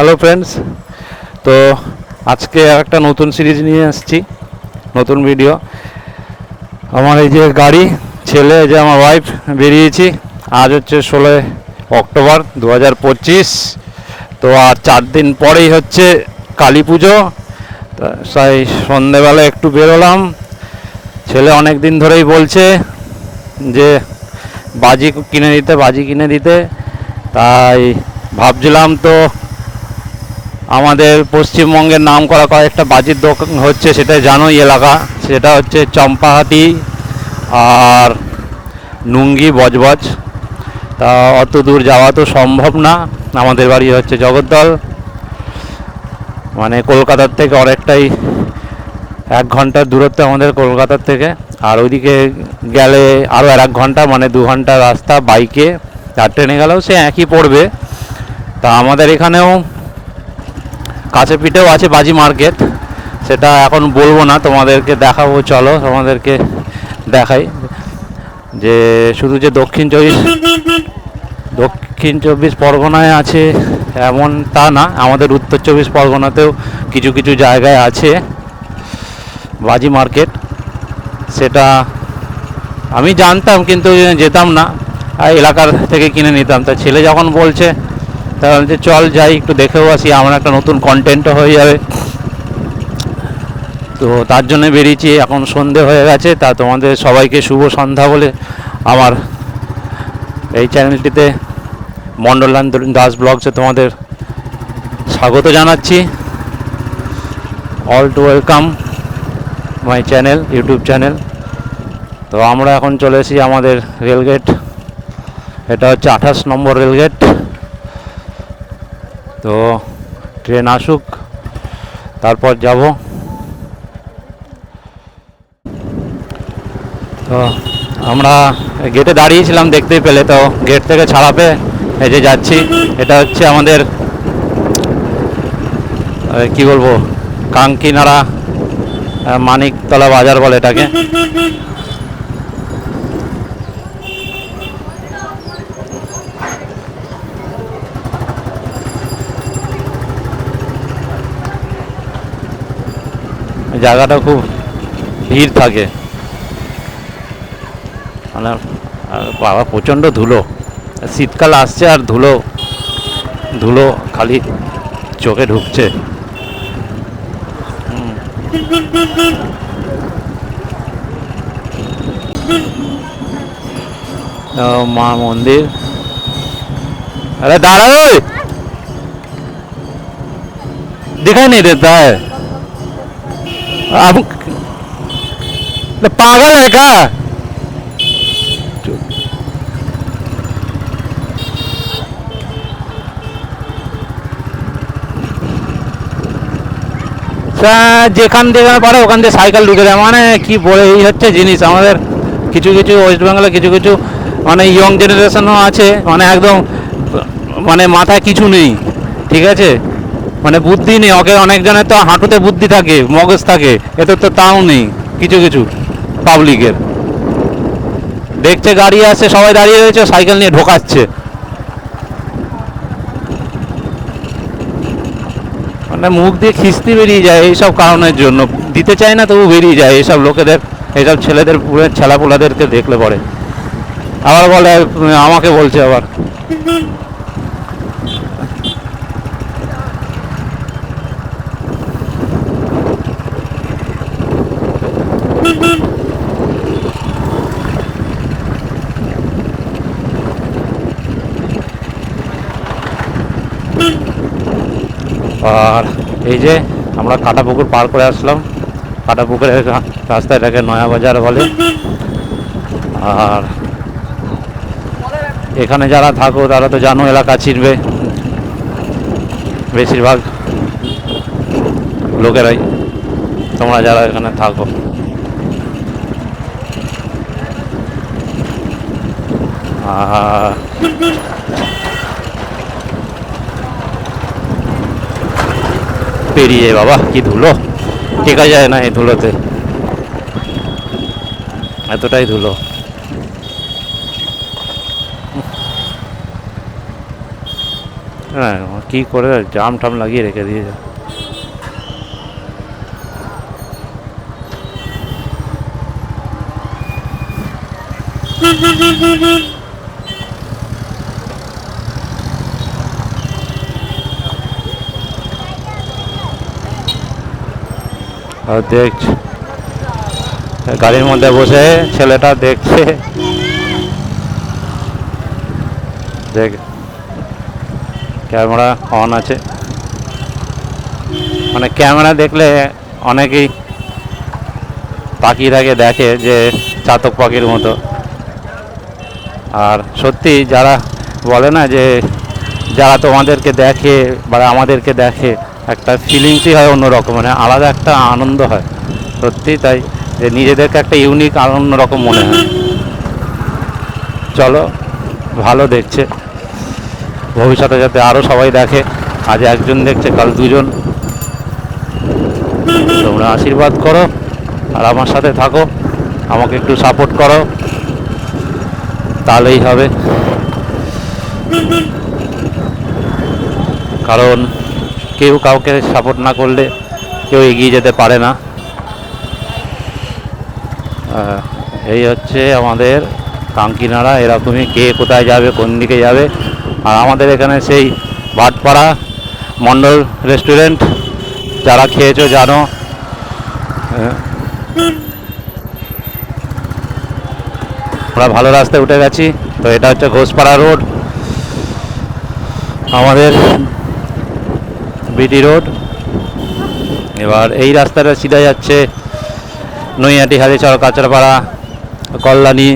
Hello friends, তো আজকে একটা নতুন সিরিজ নিয়ে আসছি, নতুন ভিডিও। আমার এই যে গাড়ি, ছেলে, যে আমার ওয়াইফ বেরিয়েছি। আজ হচ্ছে 16 অক্টোবর 2025। তো আর 4 দিন পরেই হচ্ছে কালী পুজো। তাই সন্ধেবেলা একটু বেরোলাম। ছেলে অনেক দিন ধরেই বলছে যে বাজি কিনে দিতে। তাই ভাবছিলাম, তো আমাদের পশ্চিমবঙ্গের নাম করা কয়েকটা বাজির দোকান হচ্ছে, সেটা জানোই এলাকা। সেটা হচ্ছে চম্পাহাটি আর নুঙ্গি, বজবজ। তা অত দূর যাওয়া তো সম্ভব না। আমাদের বাড়ি হচ্ছে জগদ্দল, মানে কলকাতার থেকে অনেকটাই, 1 ঘন্টার দূরত্ব আমাদের কলকাতার থেকে। আর ওইদিকে গেলে আরও 1 ঘন্টা, মানে 2 ঘন্টা রাস্তা বাইকে। আর ট্রেনে গেলেও সে একই পড়বে। তা আমাদের এখানেও কাছে পিঠেও আছে বাজি মার্কেট। সেটা এখন বলবো না, তোমাদেরকে দেখাবো। চলো তোমাদেরকে দেখাই যে শুধু যে দক্ষিণ চব্বিশ পরগনায় আছে এমন তা না, আমাদের উত্তর 24 পরগনাতেও কিছু কিছু জায়গায় আছে বাজি মার্কেট। সেটা আমি জানতাম, কিন্তু যেতাম না, এলাকার থেকে কিনে নিতাম। তা ছেলে যখন বলছে, তাহলে যে চল যাই, একটু দেখেও আসি, আমার একটা নতুন কন্টেন্টও হয়ে যাবে। তো তার জন্য বেরিয়েছি। এখন সন্ধে হয়ে গেছে। তা তোমাদের সবাইকে শুভ সন্ধ্যা বলে আমার এই চ্যানেলটিতে, মণ্ডলান দাস ব্লগসে তোমাদের স্বাগত জানাচ্ছি। All to welcome my channel, YouTube channel. তো আমরা এখন চলে এসেছি আমাদের রেলগেট। এটা হচ্ছে 28 নম্বর রেলগেট। তো ট্রেন আসুক, তারপর যাব। তো আমরা গেটে দাঁড়িয়েছিলাম, দেখতেই পেলে। তো গেট থেকে ছাড়া পেয়ে এই যে যাচ্ছি। এটা হচ্ছে আমাদের কি বলবো, কাঙ্কিনাড়া মানিকতলা বাজার বলে এটাকে। জায়গাটা খুব ভিড় থাকে, মানে বাবা প্রচণ্ড ধুলো। শীতকাল আসছে আর ধুলো ধুলো খালি চোখে ঢুকছে। মা মন্দির। अरे दादा दिखाई नहीं देता है, अब पागल है क्या? যেখান থেকে পারে ওখান থেকে সাইকেল ঢুকে দেয়, মানে কি বলে। এই হচ্ছে জিনিস আমাদের। কিছু কিছু ওয়েস্ট বেঙ্গলে কিছু কিছু মানে ইয়ং জেনারেশনও আছে, মানে একদম, মানে মাথায় কিছু নেই, ঠিক আছে, মানে বুদ্ধি নেই। ওকে অনেকজনের তো হাঁটুতে বুদ্ধি থাকে, মগজ থাকে, এতে তো তাও নেই কিছু কিছু পাবলিকের। দেখছে গাড়ি আসছে, সবাই দাঁড়িয়ে রয়েছে, সাইকেল নিয়ে ঢোকাচ্ছে। মানে মুখ দিয়ে খিস্তি বেরিয়ে যায় এইসব কারণের জন্য। দিতে চায় না, তবু বেরিয়ে যায় এইসব লোকেদের, এইসব ছেলেদের, ছেলাপোলাদেরকে দেখলে পরে। আবার বলে, আমাকে বলছে আবার। আর এই যে আমরা কাটাপুকুর পার করে আসলাম। কাটাপুকুরের রাস্তাটাকে নয়া বাজার বলে। আর এখানে যারা থাকো তারা তো জানো, এলাকা চিনবে বেশিরভাগ লোকেরাই, তোমরা যারা এখানে থাকো। আর পেরিয়ে বাবা কি ধুলো, টেকা যায় না এই ধুলোতে, এতটাই ধুলো। হ্যাঁ কী করে জাম টাম লাগিয়ে রেখে দিয়েছে। আর দেখছি গাড়ির মধ্যে বসে ছেলেটা দেখছে, দেখ ক্যামেরা অন আছে, মানে ক্যামেরা দেখলে অনেকেই তাকিয়ে থাকে, দেখে যে চাতক পাখির মতো। আর সত্যি যারা বলে না যে যারা তোমাদেরকে দেখে বা আমাদেরকে দেখে, একটা ফিলিংসই হয় অন্যরকম, মানে আলাদা একটা আনন্দ হয়। সত্যি তাই, যে নিজেদেরকে একটা ইউনিক অন্যরকম মনে হয়। চলো, ভালো দেখছে, ভবিষ্যতে যাতে আরও সবাই দেখে। আজ একজন দেখছে, কাল দুজন। তোমরা আশীর্বাদ করো আর আমার সাথে থাকো, আমাকে একটু সাপোর্ট করো, তাহলেই হবে। কারণ কেউ কাউকে সাপোর্ট না করলে কেউ এগিয়ে যেতে পারে না। এই হচ্ছে আমাদের কাঙ্কিনাড়া, এরকমই কে কোথায় যাবে, কোন দিকে যাবে। আর আমাদের এখানে সেই ভাটপাড়া মণ্ডল রেস্টুরেন্ট, যারা খেয়েছো জানো। আমরা ভালো রাস্তায় উঠে গেছি। তো এটা হচ্ছে ঘোষপাড়া রোড, আমাদের বিটি রোড। এবার এই রাস্তাটা সিধা যাচ্ছে নৈহাটি, হালিচর, কাঁচরাপাড়া, কল্যাণী,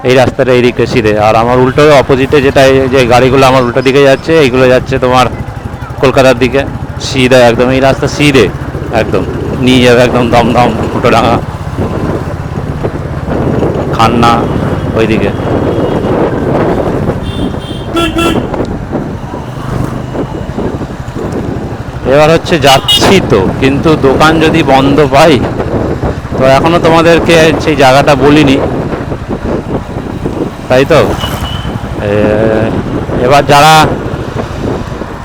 এই রাস্তাটা এই দিকে সিধে। আর আমার উল্টো অপোজিটে যেটা, যে গাড়িগুলো আমার উল্টো দিকে যাচ্ছে, এইগুলো যাচ্ছে তোমার কলকাতার দিকে সিধে একদম। এই রাস্তা সিধে একদম নিয়ে যাবে একদম দমদম, ফুটোডাঙ্গা, খান্না ওইদিকে। এবার হচ্ছে যাচ্ছি তো, কিন্তু দোকান যদি বন্ধ পাই, তো এখনো তোমাদেরকে সেই জায়গাটা বলিনি, তাই তো। এবার যারা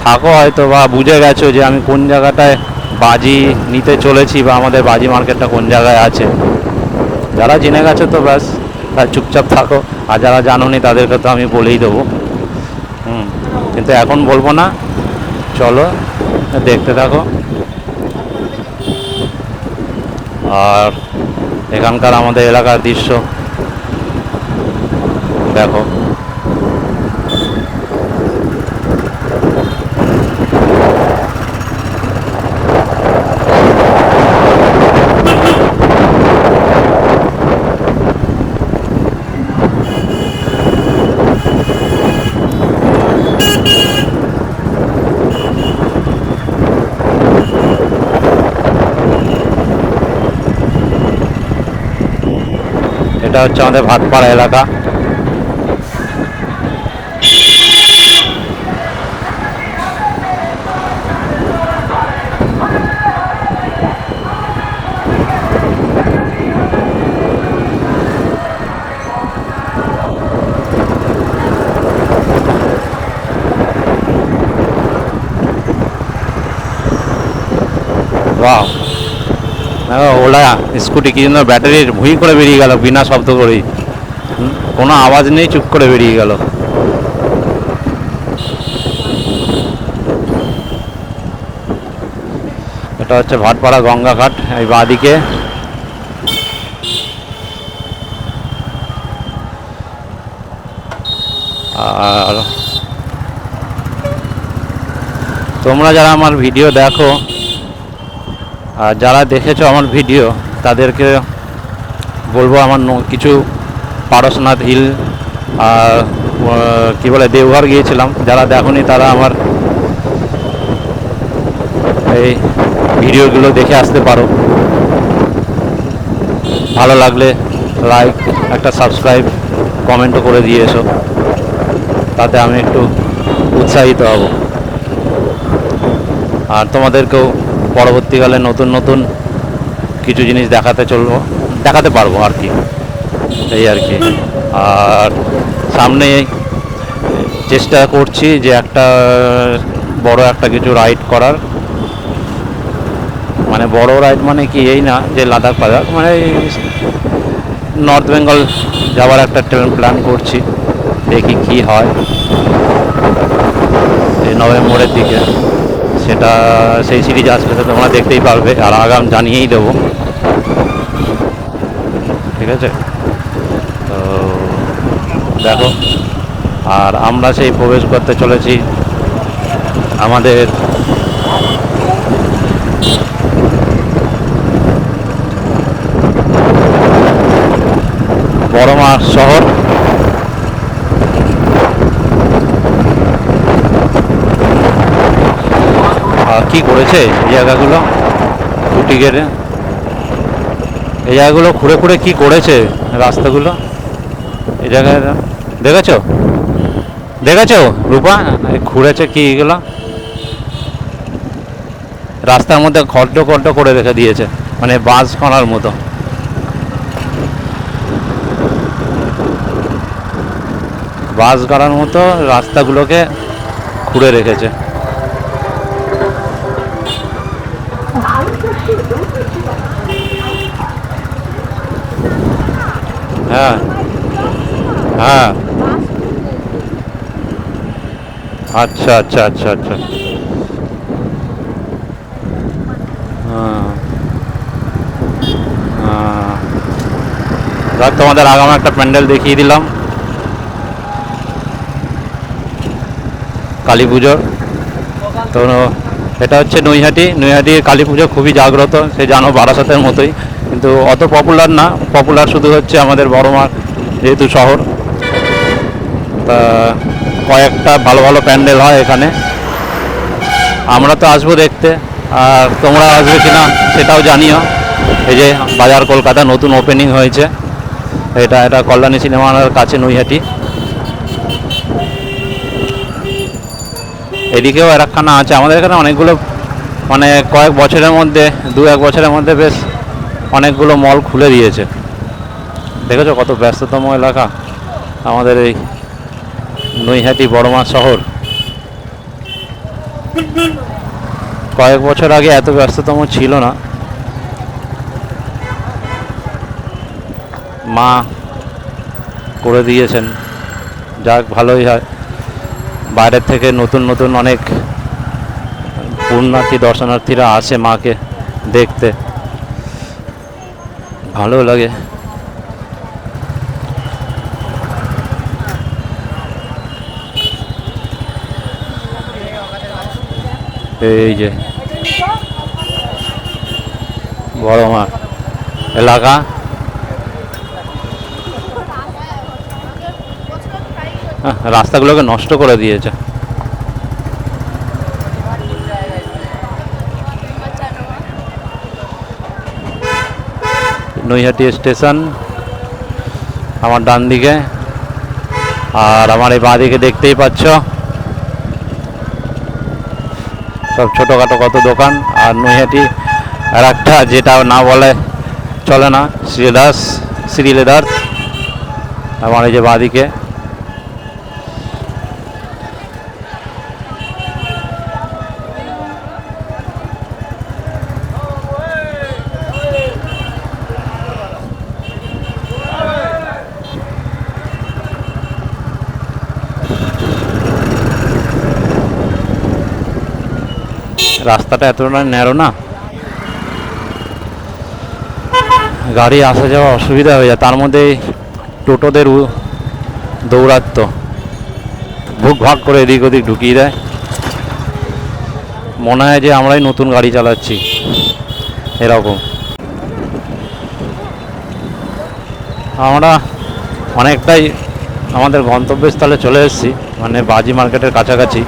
থাকো হয়তো বা বুঝে গেছো যে আমি কোন জায়গাটায় বাজি নিতে চলেছি, বা আমাদের বাজি মার্কেটটা কোন জায়গায় আছে। যারা জেনে গেছো তো ব্যাস, তার চুপচাপ থাকো। আর যারা জানোনি তাদেরকে তো আমি বলেই দেবো। কিন্তু এখন বলবো না, চলো দেখতে থাকো। আর এখানকার আমাদের এলাকার দৃশ্য দেখো। এটা হচ্ছে আমাদের ভাটপাড়া এলাকা। বাহ, ওলা স্কুটি কি জন্য ব্যাটারির ভুঁই করে বেরিয়ে গেল বিনা শব্দ করেই, কোনো আওয়াজ নেই, চুপ করে বেরিয়ে গেল। এটা হচ্ছে ভাটপাড়া গঙ্গাঘাট, এই বাঁদিকে। আর তোমরা যারা আমার ভিডিও দেখো, আর যারা দেখেছো আমার ভিডিও, তাদেরকে বলবো আমার কিছু পারশনাথ হিল আর কী বলে দেওঘর গিয়েছিলাম, যারা দেখোনি তারা আমার এই ভিডিওগুলো দেখে আসতে পারো। ভালো লাগলে লাইক, একটা সাবস্ক্রাইব, কমেন্টও করে দিয়ে এসো, তাতে আমি একটু উৎসাহিত হব। আর তোমাদেরকেও পরবর্তীকালে নতুন নতুন কিছু জিনিস দেখাতে পারবো আর কি, এই আর কি। আর সামনে চেষ্টা করছি যে একটা বড় একটা কিছু রাইড করার, মানে বড় রাইড মানে কি এই না যে লাদাখ ফাদাখ, মানে নর্থ বেঙ্গল যাওয়ার একটা প্ল্যান করছি, দেখি কি হয় এই নভেম্বরের দিকে। সেটা সেই সিরিজ আসলে তো তোমরা দেখতেই পারবে, আর আগাম জানিয়েই দেবো, ঠিক আছে? তো দেখো, আর আমরা সেই প্রবেশ করতে চলেছি আমাদের বড়মা শহর। কি করেছে এই জায়গাগুলো, টুটি কেটে এই জায়গাগুলো খুঁড়ে খুঁড়ে কি করেছে রাস্তাগুলো, এই জায়গায় দেখেছো দেখেছো রূপা, খুঁড়েছে কি এগুলো, রাস্তার মধ্যে খড্ড খড্ড করে রেখে দিয়েছে, মানে বাস করার মতো। বাস গাড়ার মতো রাস্তাগুলোকে খুঁড়ে রেখেছে। হ্যাঁ হ্যাঁ, আচ্ছা আচ্ছা আচ্ছা আচ্ছা, হ্যাঁ হ্যাঁ। তোমাদের আগাম একটা প্যান্ডেল দেখিয়ে দিলাম কালী পুজোর। তো এটা হচ্ছে নৈহাটির কালী পুজো খুবই জাগ্রত, সে জানো বারাসাতের মতোই, কিন্তু অত পপুলার না, পপুলার শুধু হচ্ছে আমাদের বড়মার যেহেতু শহর, তা কয়েকটা ভালো ভালো প্যান্ডেল হয় এখানে। আমরা তো আসবো দেখতে, আর তোমরা আসবে কিনা সেটাও জানিও। এই যে বাজার কলকাতা নতুন ওপেনিং হয়েছে, এটা কল্যাণী সিনেমার কাছে নৈহাটি। এদিকেও একখানা আছে, আমাদের এখানে অনেকগুলো, মানে কয়েক বছরের মধ্যে, দু এক বছরের মধ্যে বেশ অনেকগুলো মল খুলে দিয়েছে। দেখেছো কত ব্যস্ততম এলাকা আমাদের এই নৈহাটি বড়মা শহর। কয়েক বছর আগে এত ব্যস্ততম ছিল না। মা করে দিয়েছেন, যাক ভালোই হয়। বাইরের থেকে নতুন নতুন অনেক পুণ্যার্থী দর্শনার্থীরা আসে মাকে দেখতে, ভালো লাগে। এই যে বড়মা এলাকা, রাস্তাগুলোকে নষ্ট করে দিয়েছে। নৈহাটি স্টেশন আমার ডান দিকে, আর আমার এই বাঁ দিকে দেখতেই পাচ্ছ সব ছোটোখাটো কত দোকান। আর নৈহাটি আর একটা যেটা না বলে চলে না, শ্রী লেদার্স আমার এই যে বাঁ দিকে। রাস্তাটা এতটা ন্যারো না, গাড়ি আসা যাওয়া অসুবিধা হয়ে যায়, তার মধ্যে টোটোদের দৌড়াত্ম ভুক ভাগ করে এদিক ওদিক ঢুকিয়ে দেয়, মনে হয় যে আমরাই নতুন গাড়ি চালাচ্ছি এরকম। আমরা অনেকটাই আমাদের গন্তব্যস্থলে চলে এসেছি, মানে বাজি মার্কেটের কাছাকাছি।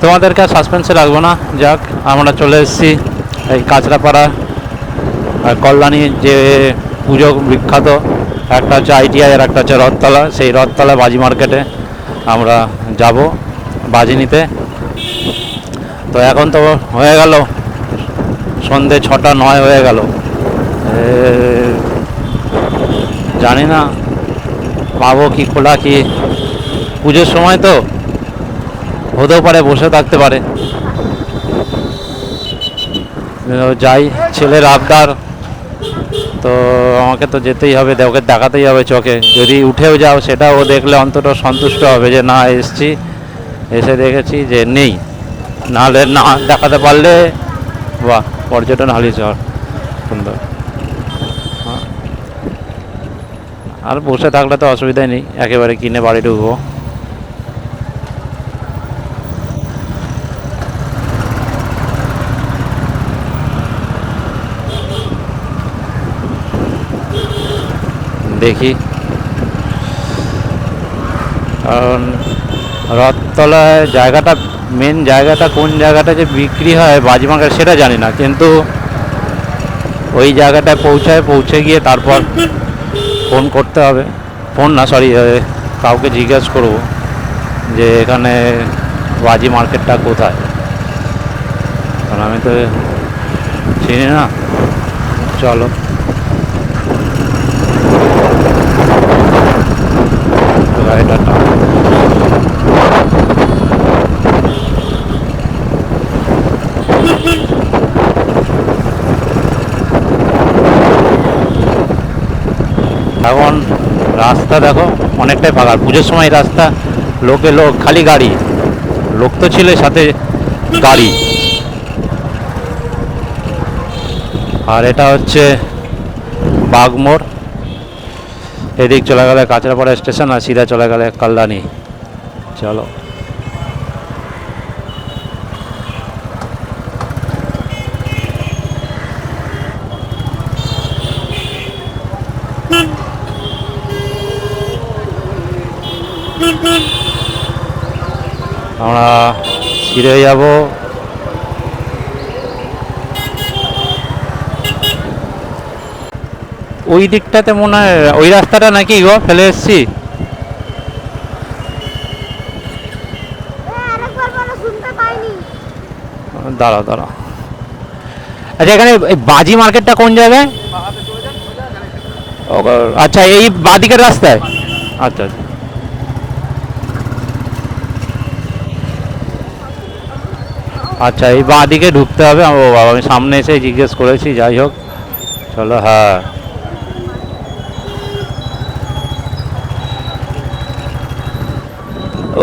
তোমাদেরকে আর সাসপেন্সে রাখবো না, যাক আমরা চলে এসেছি এই কাঁচরাপাড়া কল্যাণী যে পুজো বিখ্যাত, একটা হচ্ছে ITI আর একটা হচ্ছে রথতলা। সেই রথতলা বাজি মার্কেটে আমরা যাব বাজি নিতে। তো এখন তো হয়ে গেল সন্ধে 6:09 হয়ে গেল, জানি না পাবো কি খোলা, কি পুজোর সময় তো হতেও পারে, বসে থাকতে পারে। যাই, ছেলের আবদার তো আমাকে তো যেতেই হবে, ওকে দেখাতেই হবে চোখে। যদি উঠেও যাও সেটাও ও দেখলে অন্তত সন্তুষ্ট হবে যে না এসছি, এসে দেখেছি যে নেই। নাহলে না দেখাতে পারলে বাহ, পর্যটন হালিশহর সুন্দর। হ্যাঁ, আর বসে থাকলে তো অসুবিধাই নেই, একেবারে কিনে বাড়ি ঢুকবো। দেখি, কারণ রথতলায় জায়গাটা, মেন জায়গাটা কোন জায়গাটা যে বিক্রি হয় বাজি মার্কেট সেটা জানি না, কিন্তু ওই জায়গাটায় পৌঁছে গিয়ে তারপর ফোন করতে হবে। ফোন না, সরি, কাউকে জিজ্ঞেস করবো যে এখানে বাজি মার্কেটটা কোথায়, কারণ আমি তো চিনি না। চলো, গাড়িটা এখন রাস্তা দেখো অনেকটাই ফাঁকা। পুজোর সময় রাস্তা লোক, খালি গাড়ি, লোক তো ছিল সাথে গাড়ি। আর এটা হচ্ছে বাগমোড়, এদিক চলে গেলে কাঁচরাপাড়া স্টেশন, আর সিধা চলে গেলে কল্যাণী। চলো, আমরা ফিরে যাব। ওই দিকটাতে মনে হয় ওই রাস্তাটা নাকি গো ফেলে এসছি। দাঁড়াও দাঁড়াও, আচ্ছা এখানে বাজি মার্কেটটা কোন জায়গায়? আচ্ছা, এই বাদিকের রাস্তায়। আচ্ছা আচ্ছা, আচ্ছা এই বাঁ দিকে ঢুকতে হবে। ও বাবা, আমি সামনে এসে জিজ্ঞেস করেছি। যাই হোক, চলো। হ্যাঁ,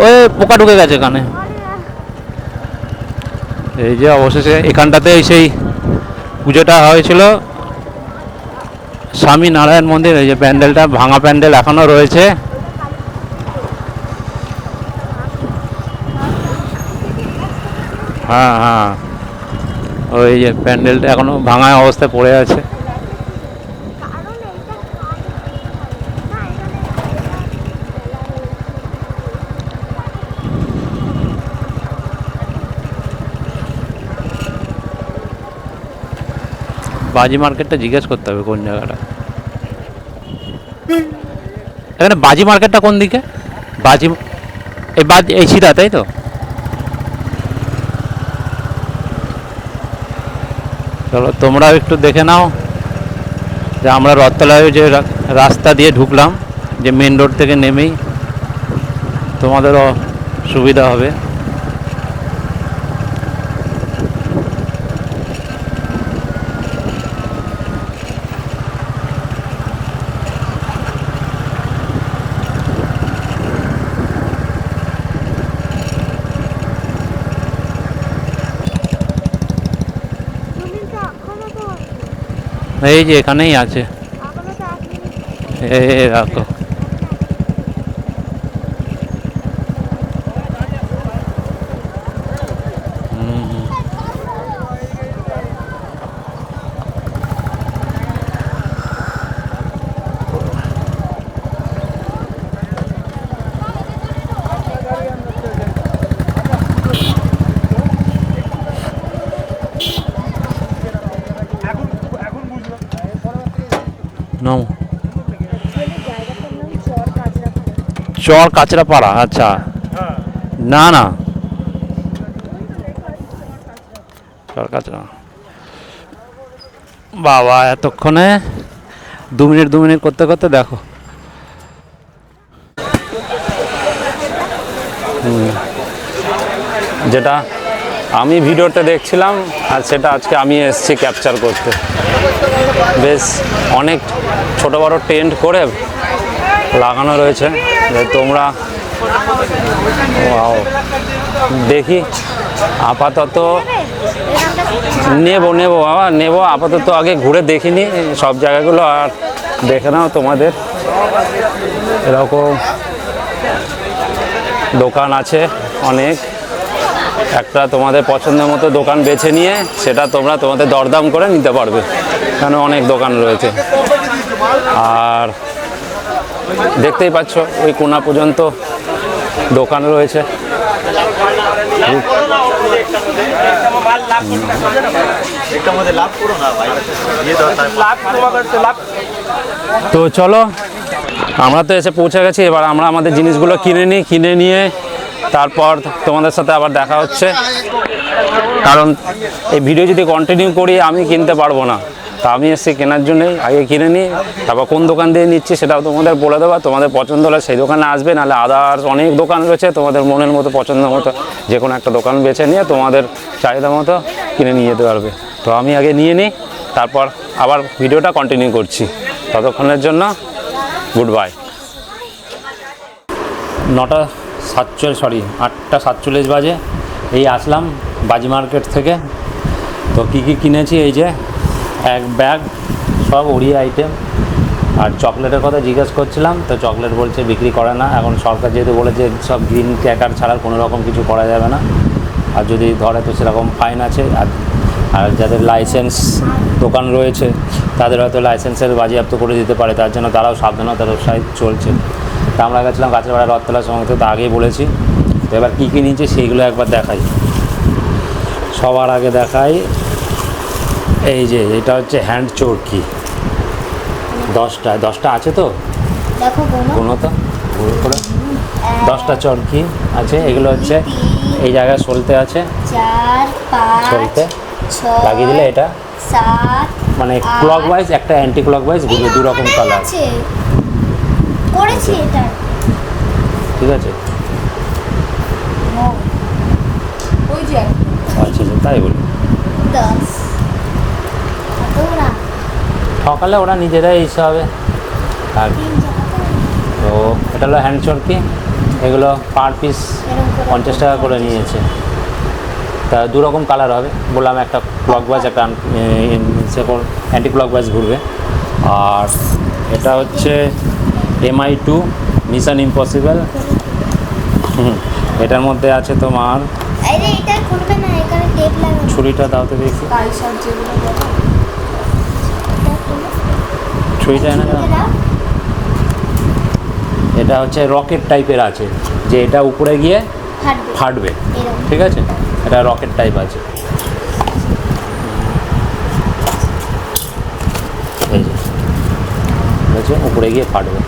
ওই পোকা ঢুকে গেছে এখানে। এই যে অবশেষে এখানটাতে সেই পুজোটা হয়েছিল, স্বামী নারায়ণ মন্দির। এই যে প্যান্ডেলটা, ভাঙা প্যান্ডেল এখনো রয়েছে। হ্যাঁ হ্যাঁ, ওই যে প্যান্ডেলটা এখনো ভাঙা অবস্থায় পড়ে আছে। বাজি মার্কেটটা জিজ্ঞেস করতে হবে কোন জায়গাটা। এখানে বাজি মার্কেটটা কোন দিকে? বাজি, এই বাজি এই সিধা, তাই তো? চলো, তোমরাও একটু দেখে নাও যে আমরা রথতলায় যে রাস্তা দিয়ে ঢুকলাম, যে মেন রোড থেকে নেমেই, তোমাদেরও সুবিধা হবে। এই যে এখানেই আছে, রাখো। নাও, চর কাঁচরাপাড়া। আচ্ছা, না না, চর কাঁচরা। বাবা, এতক্ষণে 2 মিনিট করতে করতে দেখো। যেটা আমি ভিডিওতে দেখছিলাম আর সেটা আজকে আমি এসেছি ক্যাপচার করতে। বেশ অনেক ছোট বড় টেন্ট করে লাগানো রয়েছে, যে তোমরা দেখি আপাতত নেব বাবা নেব, আপাতত আগে ঘুরে দেখিনি সব জায়গাগুলো, আর দেখে নাও তোমাদের এরকম দোকান আছে অনেক। একটা তোমাদের পছন্দের মতো দোকান বেছে নিয়ে সেটা তোমরা তোমাদের দরদাম করে নিতে পারবে, কারণ অনেক দোকান রয়েছে। আর দেখতেই পাচ্ছ ওই কোনা পর্যন্ত দোকান রয়েছে। তো চলো, আমরা তো এসে পৌঁছে গেছি, এবার আমরা আমাদের জিনিসগুলো কিনে নিয়ে তারপর তোমাদের সাথে আবার দেখা হচ্ছে। কারণ এই ভিডিও যদি কন্টিনিউ করি আমি কিনতে পারবো না, তা আমি এসেছি কেনার জন্যই, আগে কিনে নিই, তারপর কোন দোকান দিয়ে নিচ্ছি সেটাও তোমাদের বলে দেবো। তোমাদের পছন্দ হলে সেই দোকানে আসবে, নাহলে আদার্স অনেক দোকান রয়েছে, তোমাদের মনের মতো পছন্দ মতো যে কোনো একটা দোকান বেছে নিয়ে তোমাদের চাহিদা মতো কিনে নিয়ে যেতে পারবে। তো আমি আগে নিয়ে নিই, তারপর আবার ভিডিওটা কন্টিনিউ করছি। ততক্ষণের জন্য গুড বাই। 8:47 বাজে, এই আসলাম বাজি মার্কেট থেকে। তো কী কিনেছি, এই যে এক ব্যাগ সব ওড়িয়া আইটেম। আর চকলেটের কথা জিজ্ঞেস করছিলাম, তো চকলেট বলছে বিক্রি করে না এখন, সরকার যেহেতু বলেছে সব গ্রিন ক্র্যাকার ছাড়া কোনো রকম কিছু করা যাবে না, আর যদি ধরে তো সেরকম ফাইন আছে। আর যাদের লাইসেন্স দোকান রয়েছে তাদের হয়তো লাইসেন্সের বাজেয়াপ্ত করে দিতে পারে, তার জন্য তারাও সাবধানতার সাথে চলছে। তা আমরা গেছিলাম গাছের রথতলার সময়, তো আগেই বলেছি। তো এবার কী নিয়েছে সেইগুলো একবার দেখাই। সবার আগে দেখাই এই যে এটা হচ্ছে হ্যান্ড চরকি, 10টা আছে তো, কোনো তো করে 10টা চরকি আছে। এগুলো হচ্ছে এই জায়গায় সলতে আছে, সলতে লাগিয়ে দিলে এটা মানে ক্লক ওয়াইজ, একটা অ্যান্টি ক্লক ওয়াইজ ঘুরবে, দু রকম কালার, ঠিক আছে। আচ্ছা তাই বলি, সকালে ওরা নিজেরাই হিসাবে। আর তো এটা হলো হ্যান্ড চরকি, এগুলো পার পিস 50 টাকা করে নিয়েছে। তা দু রকম কালার হবে বললাম, একটা ক্লক ওয়াইজ, একটা অ্যান্টি ক্লক ওয়াইজ ঘুরবে। আর এটা হচ্ছে MI2 মিশন ইম্পসিবল, এটার মধ্যে আছে তোমার ছুরিটা দাও তো দেখি, ছুরিটা না, এটা হচ্ছে রকেট টাইপের আছে, যে এটা উপরে গিয়ে ফাটবে, ঠিক আছে, এটা রকেট টাইপ আছে। এই যে বলছে উপরে গিয়ে ফাটবে।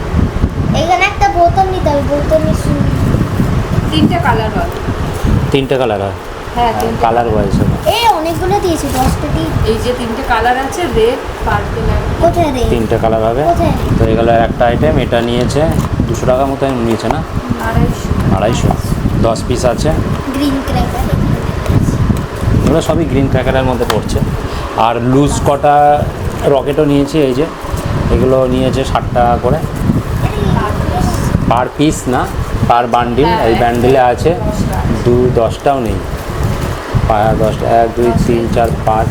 এখানে একটা বোতল নিতে হবে, বোতল নিয়ে 3টে কালার হয়, 3টে কালার হয়, হ্যাঁ কালার ওয়াইজ। এই অনেকগুলো দিয়েছে, 10টা দিয়ে, এই যে 3টে কালার আছে, রেড, পার্পল আর কোথায় রে? 3টে কালার হবে। তো এগুলো একটা আইটেম, এটা নিয়েছে 200 টাকা মতো নিয়েছে না, 250, 10 পিস আছে। গ্রিন ক্র্যাকার, এগুলো সবই গ্রিন ক্র্যাকারের মধ্যে পড়ছে। আর লুজ কটা রকেটও নিয়েছি, এই যে এগুলো নিয়েছে 60 টাকা করে পার পিস, না পার বান্ডিল। এই বান্ডিলে আছে 10টাও নেই, 10টা, 1 2 3 4 5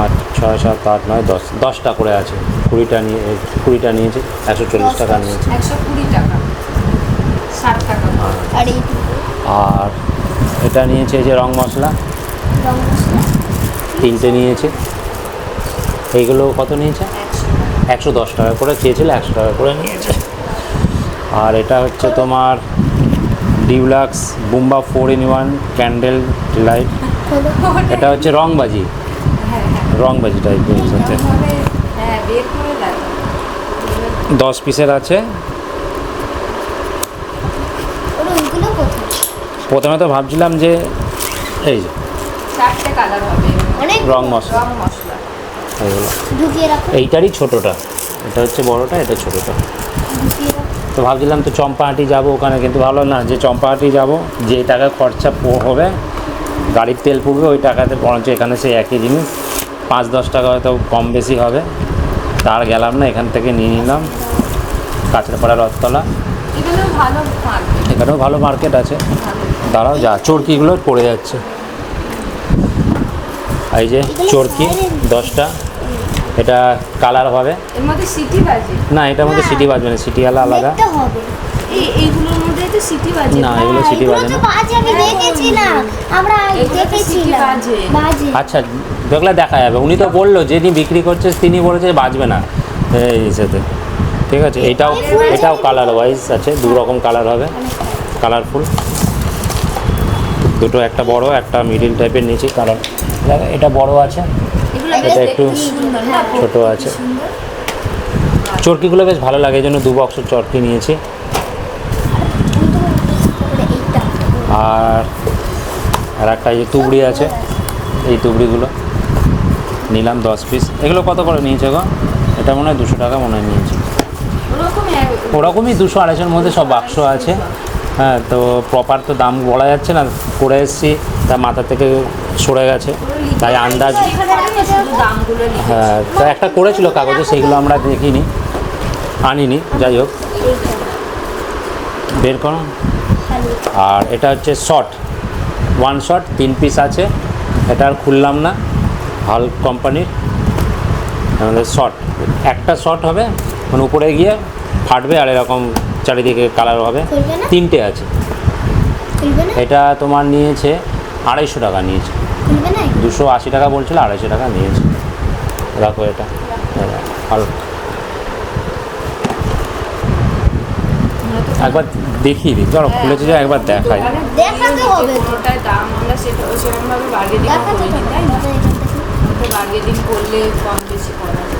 8 6 7 8 9 10, 10টা করে আছে। 20টা নিয়েছি, 140 টাকা নিয়েছি, 120 টাকা, 60 টাকা। আর এটা নিয়েছে এই যে রং মশলা, 3টে নিয়েছে। এইগুলো কত নিয়েছে? 110 টাকা করে চেয়েছিল, 100 টাকা করে নিয়েছে। আর এটা হচ্ছে তোমার deluxe Bumba 4-in-1 candle light, এটা হচ্ছে রংবাজি টাইপের সাথে, 10 পিসের আছে। প্রথমে তো ভাবছিলাম যে এই যে 4টে কালার হবে, রং মশলা এইগুলো, এইটারই ছোটোটা, এটা হচ্ছে বড়টা, এটা ছোটোটা। তো তো ভাবছিলাম তো চম্পাহাটি যাব ওখানে, কিন্তু ভালো না যে চম্পাহাটি যাব, যে টাকা খরচা হবে গাড়ির তেল পড়বে ওই টাকাতে, বরঞ্চ এখানে সেই একই জিনিস 5-10 টাকা হয়তো কম বেশি হবে। তার গেলাম না, এখান থেকে নিয়ে নিলাম কাঁচরাপাড়া রথতলা। এখানেও ভালো মার্কেট, এখানেও ভালো মার্কেট আছে। ভালো। দাঁড়াও, যা চরকিগুলো পড়ে যাচ্ছে। এই যে চরকি 10টা, এটা কালার হবে এর মধ্যে সিটি বাজে না, এটার মধ্যে সিটি বাজবে না, সিটি আলাদা। দেখতে হবে। এইগুলোর মধ্যে তো সিটি বাজে না, এগুলো সিটি এগুলো বাজে তো না। বাজে, আমি দেখেছিলাম, আমরা এগুলো তো সিটি দেখেছিলাম বাজে। বাজে। আচ্ছা, দেখলে দেখা যাবে। উনি তো বললো যিনি বিক্রি করছে তিনি বলেছে বাজবে না এই সাথে। ঠিক আছে, এটাও কালার ওয়াইজ আছে, 2 রকম কালার হবে, কালারফুল দুটো, একটা বড় একটা মিডিল টাইপের নিচে কালার। এটা বড় আছে, এগুলো এটা বেশ একটু দেখতে সুন্দর না, ছোট আছে। সুন্দর। চরকিগুলো বেশ ভালো লাগে, এই জন্য 2 বক্স চরকি নিয়েছি। এইটা আর একটা এই যে তুবড়ি আছে, এই তুবড়িগুলো নিলাম 10 পিস। এগুলো কত করে নিয়েছে গো? এটা মনে হয় 200 টাকা মনে হয় নিয়েছে। ওরকমই 200-250-এর মধ্যে সব বাক্স আছে। হ্যাঁ, তো প্রপার তো দাম বলা যাচ্ছে না, করে এসেছি তার মাথা থেকে সরে গেছে, তাই আন্দাজ। শুধু দামগুলো লিখে হ্যাঁ, তো একটা করেছিল কাগজে, সেইগুলো আমরা দেখিনি, আনিনি। যাই হোক, বের করো। আর এটা হচ্ছে শর্ট, 1 শর্ট 3 পিস আছে। এটা আর খুললাম না, হাল্ক কোম্পানির আমাদের শর্ট। একটা শর্ট হবে, মানে উপরে গিয়ে ফাটবে আর এরকম চারিদিকে কালার হবে। খুলবে না? 3টে আছে। খুলবে না? এটা তোমার নিয়েছে 250 টাকা নিয়েছে। খুলবে না? 280 টাকা বলছিল, 250 টাকা নিয়েছে। রাখো এটা হাল্ক। একবার দেখিয়ে দিই, ধরো খুলেছে যে একবার দেখাই। দেখাতে হবে তো। কোনটায় দাম আমরা সেরকমভাবে বার্গেনিং দেখাতে করি হবে তাই না? আমাদের এখান থেকে। বার্গেনিং করলে কম বেশি করা যাবে।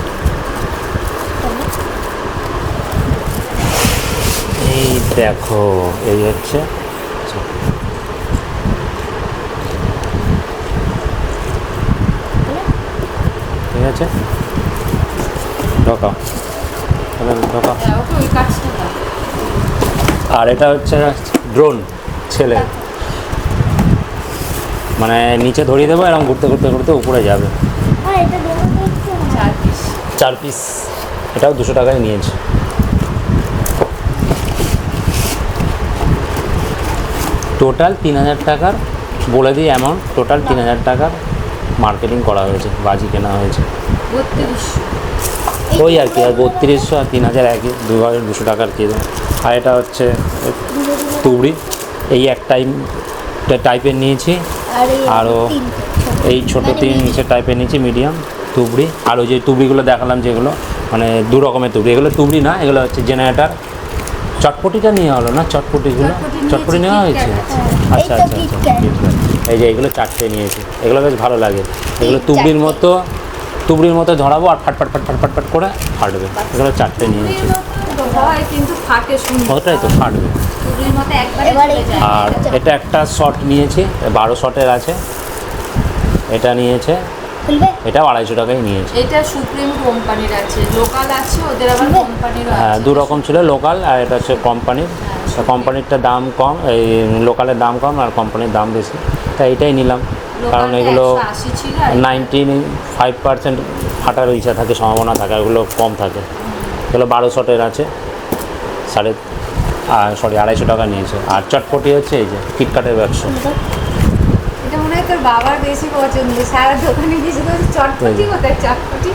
এই দেখো, এই হচ্ছে ঠিক আছে, ঢোকাও ঢোকাও। ওকে ওই কাজটা দাও। আর এটা হচ্ছে ড্রোন ছেলে, মানে নিচে ধরিয়ে দেবো, এরকম ঘুরতে ঘুরতে ঘুরতে উপরে যাবে। আর এটা দোকানে দেখতে হবে। 4 পিস। 4 পিস, এটাও 200 টাকায় নিয়েছে। টোটাল 3000 টাকার, বলে দিই অ্যামাউন্ট, টোটাল 3000 টাকার মার্কেটিং করা হয়েছে, বাজি কেনা হয়েছে। 3200। ওই আর কি, আর 3200 আর 3000 একই, 2200 টাকার কি। আর এটা হচ্ছে তুবড়ি, এই এক টাইপের নিয়েছি। আর এই আরও তিনটে। এই ছোটো 3 ইঞ্চের টাইপের নিয়েছি, মিডিয়াম তুবড়ি। আর ওই যে তুবড়িগুলো দেখালাম যেগুলো, মানে 2 রকমের তুবড়ি, এগুলো তুবড়ি না, এগুলো হচ্ছে জেনারেটার। চটপটিটা নেওয়া হলো না, চটপটিগুলো চটপটি নেওয়া হয়েছে। আচ্ছা এই তো আচ্ছা আচ্ছা, KitKat। এই যে এগুলো 4টে নিয়েছি, এগুলো বেশ ভালো লাগে। এগুলো তুবড়ির মতো ধরাবো আর ফাট করে ফাটবে। এগুলো 4টে নিয়েছি। হয় কিন্তু ফাটে সুন্দর। ওটাই তো ফাটবে। চুড়ির মতো একবারে এবারে চলে যায়। আর এটা একটা শর্ট নিয়েছি, 12 শর্টের আছে। এটা নিয়েছে, খুলবে? এটাও 250 টাকায় নিয়েছে। এটা সুপ্রিম কোম্পানির আছে, লোকাল আছে, ওদের আবার কোম্পানিরও হ্যাঁ, আছে। 2 রকম ছিল, লোকাল আর এটা হচ্ছে কোম্পানির। কোম্পানিরটা দাম কম, এই লোকালের দাম কম আর কোম্পানির দাম বেশি, তাই এটাই নিলাম। কারণ লোকালটা এগুলো 180 ছিল আর 95% ফাটার ইচ্ছা থাকে, সম্ভাবনা থাকে, এগুলো কম থাকে। এগুলো 12 শটের আছে, 250 টাকা নিয়েছে। আর চটপটি হচ্ছে এই যে কিটকাটের ব্যবসা। এটা মনে হয় তোর বাবার বেশি পছন্দ, সারা দোকানে গেছে তো চটপটি কোথায় চটপটি।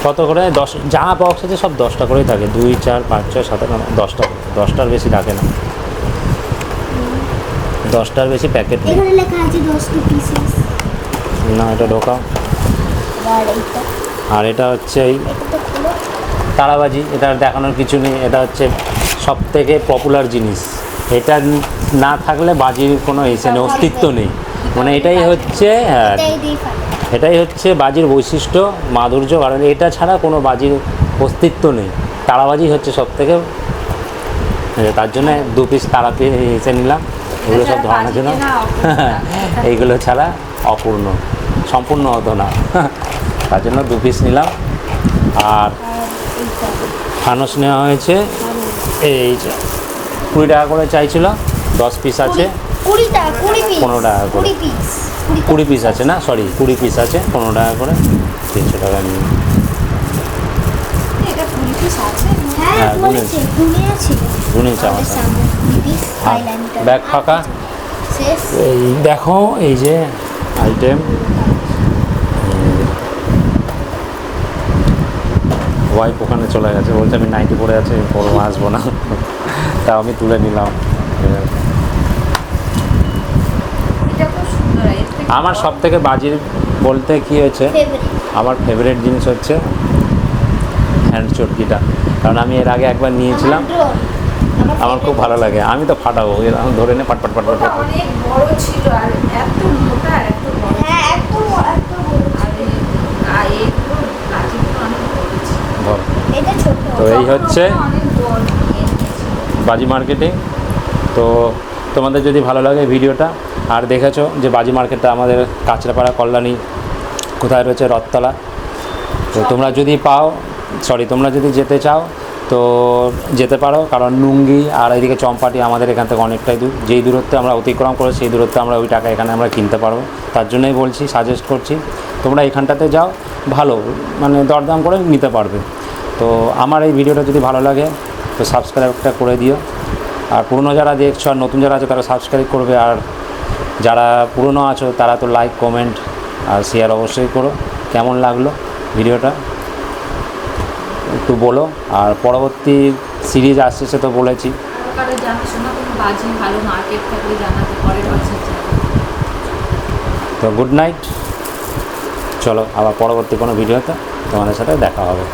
কত করে? 10 যা বক্স আছে সব 10টা করেই থাকে, 2, 4, 5, 6, 7, 8, 10টা, 10টার বেশি থাকে না, 10টার বেশি প্যাকেট নেই। এখানে লেখা আছে 10 পিসেস। না, এটা ঢোকাও। আর এইটা, আর এটা হচ্ছে এই এটা তো খুলো। তারাবাজি, এটা দেখানোর কিছু নেই, এটা হচ্ছে সব থেকে পপুলার জিনিস। এটা না থাকলে বাজির কোনো এসে নেই, অস্তিত্ব নেই। মানে এটাই হচ্ছে, হ্যাঁ, এটাই দিয়ে ফাটে। এটাই হচ্ছে বাজির বৈশিষ্ট্য, মাধুর্য। কারণ এটা ছাড়া কোনো বাজির অস্তিত্ব নেই। তারাবাজি হচ্ছে সব থেকে, তার জন্য 2 পিস তারা এসে নিলাম। এগুলো সব ধরানোর জন্য, এইগুলো ছাড়া অপূর্ণ, সম্পূর্ণ হতো না, তার জন্য 2 পিস নিলাম। আর ফানস নেওয়া হয়েছে এই যে 20 টাকা করে চাইছিল, 10 পিস আছে, 20 টাকা 20 পিস 15 টাকা করে। 20 পিস 20 পিস আছে না, সরি 20 পিস আছে, 15 টাকা করে, 300 টাকা নিয়ে। এটা 20 পিস আছে। হ্যাঁ হ্যাঁ, বলেছে গুনিয়েছে গুনেছে আমার সামনে। সামনে 20 পিস আইল্যান্ডার ব্যাগ ফাঁকা। শেষ এই দেখো এই যে আইটেম, ওয়াইফ ওখানে চলে গেছে, বলছে আমি নাইটি পরে আছি, পরবো, আসবো না। তাও আমি তুলে নিলাম। এটা খুব সুন্দর। এর থেকে আমার সব থেকে বাজির বলতে কি হয়েছে, ফেভারিট আমার ফেভারিট জিনিস হচ্ছে হ্যান্ড চটকিটা, কারণ আমি এর আগে একবার নিয়েছিলাম, আমার খুব ভালো লাগে। আমি তো ফাটাবো, এরকম ধরে নে পাট পাট পাট পাট ওটা পাট। অনেক বড় ছিল আর এত মোটা আর এত বড়। হ্যাঁ একদম একদম আর এগুলো লাঠিগুলো অনেক বড় ছিল। ধর। এটা ছোট তো এই হচ্ছে অনেক বড় নিয়ে নিয়েছিল। বাজি মার্কেটিং। তো তোমাদের যদি ভালো লাগে ভিডিওটা, আর দেখেছো যে বাজি মার্কেটটা আমাদের কাঁচরাপাড়া কল্যাণী কোথায় রয়েছে, রথতলা। তো তোমরা যদি তোমরা যদি যেতে চাও তো যেতে পারো, কারণ নুঙ্গি আর এইদিকে চম্পাটি আমাদের এখান থেকে অনেকটাই দূর, যেই দূরত্বে আমরা অতিক্রম করে সেই দূরত্বে আমরা ওই টাকা এখানে আমরা কিনতে পারবো। তার জন্যই বলছি, সাজেস্ট করছি তোমরা এখানটাতে যাও, ভালো মানে দরদাম করে নিতে পারবে। তো আমার এই ভিডিওটা যদি ভালো লাগে তো সাবস্ক্রাইবটা করে দিও, আর পুরনো যারা দেখছো আর নতুন যারা আছে তারা সাবস্ক্রাইব করবে, আর যারা পুরনো আছো তারা তো লাইক কমেন্ট আর শেয়ার অবশ্যই করো। কেমন লাগলো ভিডিওটা একটু বলো, আর পরবর্তী সিরিজ আসছে সে তো বলেছি। আরো কারো জানাশোনা কোনো বাজি ভালো মার্কেট থাকলে জানাতে পরের বছর যাবে। তো গুড নাইট, চলো আবার পরবর্তী কোনো ভিডিওতে তোমাদের সাথে দেখা হবে।